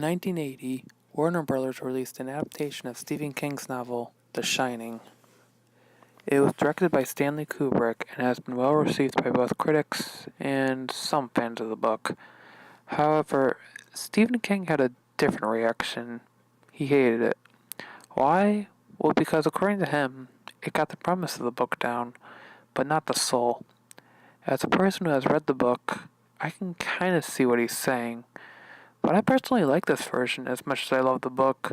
1980, Warner Bros. Released an adaptation of Stephen King's novel, The Shining. It was directed by Stanley Kubrick and has been well received by both critics and some fans of the book. However, Stephen King had a different reaction. He hated it. Why? Well, because according to him, it got the premise of the book down, but not the soul. As a person who has read the book, I can kind of see what he's saying, but I personally like this version as much as I love the book.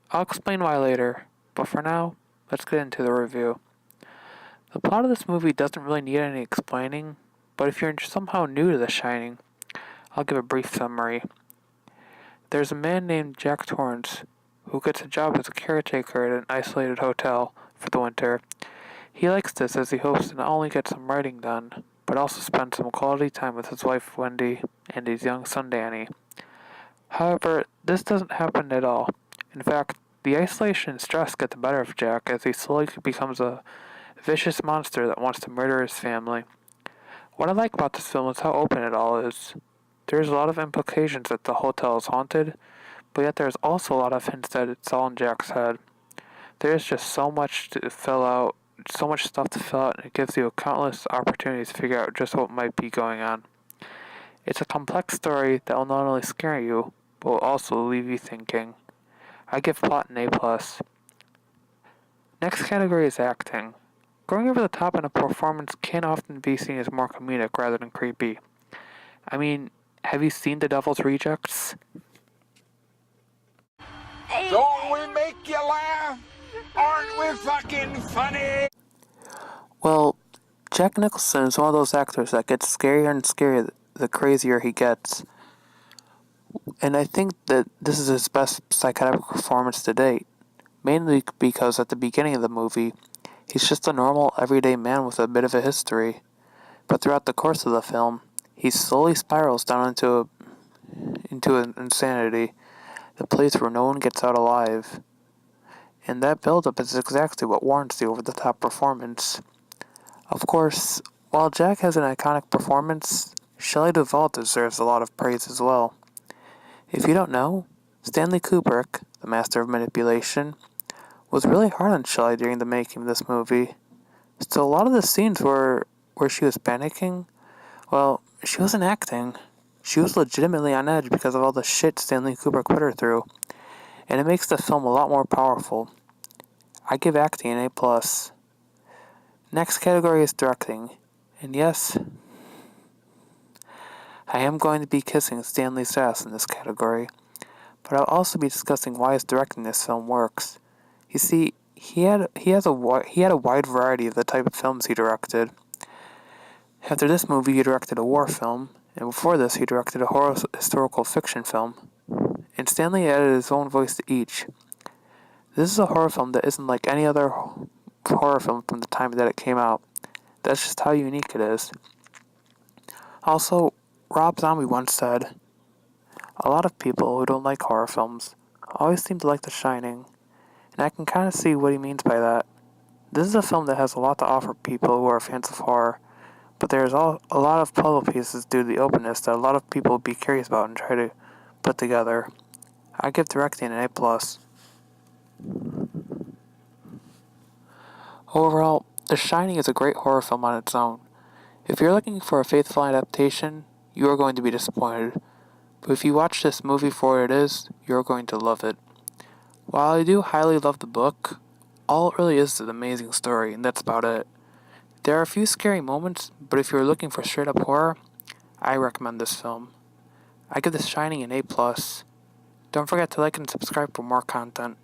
I'll explain why later, but for now, let's get into the review. The plot of this movie doesn't really need any explaining, but if you're somehow new to The Shining, I'll give a brief summary. There's a man named Jack Torrance who gets a job as a caretaker at an isolated hotel for the winter. He likes this as he hopes to not only get some writing done, but also spend some quality time with his wife Wendy and his young son Danny. However, this doesn't happen at all. In fact, the isolation and stress get the better of Jack as he slowly becomes a vicious monster that wants to murder his family. What I like about this film is how open it all is. There's a lot of implications that the hotel is haunted, but yet there's also a lot of hints that it's all in Jack's head. There's just so much to fill out, so much stuff to fill out, and it gives you countless opportunities to figure out just what might be going on. It's a complex story that will not only scare you, but will also leave you thinking. I give plot an A+. Next category is acting. Going over the top in a performance can often be seen as more comedic rather than creepy. I mean, have you seen The Devil's Rejects? Don't we make you laugh? Aren't we fucking funny? Well, Jack Nicholson is one of those actors that gets scarier and scarier the crazier he gets. And I think that this is his best psychotic performance to date. Mainly because at the beginning of the movie, he's just a normal, everyday man with a bit of a history. But throughout the course of the film, he slowly spirals down into an insanity, the place where no one gets out alive. And that build-up is exactly what warrants the over-the-top performance. Of course, while Jack has an iconic performance, Shelley Duvall deserves a lot of praise as well. If you don't know, Stanley Kubrick, the master of manipulation, was really hard on Shelley during the making of this movie. So a lot of the scenes where she was panicking, well, she wasn't acting. She was legitimately on edge because of all the shit Stanley Kubrick put her through, and it makes the film a lot more powerful. I give acting an A+. Next category is directing, and yes, I am going to be kissing Stanley's ass in this category, but I'll also be discussing why his directing this film works. You see, he had a wide variety of the type of films he directed. After this movie, he directed a war film, and before this, he directed a horror historical fiction film. And Stanley added his own voice to each. This is a horror film that isn't like any other horror film from the time that it came out. That's just how unique it is. Also, Rob Zombie once said, "A lot of people who don't like horror films always seem to like The Shining," and I can kind of see what he means by that. This is a film that has a lot to offer people who are fans of horror, but there's a lot of puzzle pieces due to the openness that a lot of people would be curious about and try to put together. I give directing an A+. Overall, The Shining is a great horror film on its own. If you're looking for a faithful adaptation, you are going to be disappointed. But if you watch this movie for what it is, you're going to love it. While I do highly love the book, all it really is an amazing story, and that's about it. There are a few scary moments, but if you're looking for straight up horror, I recommend this film. I give The Shining an A+. Don't forget to like and subscribe for more content.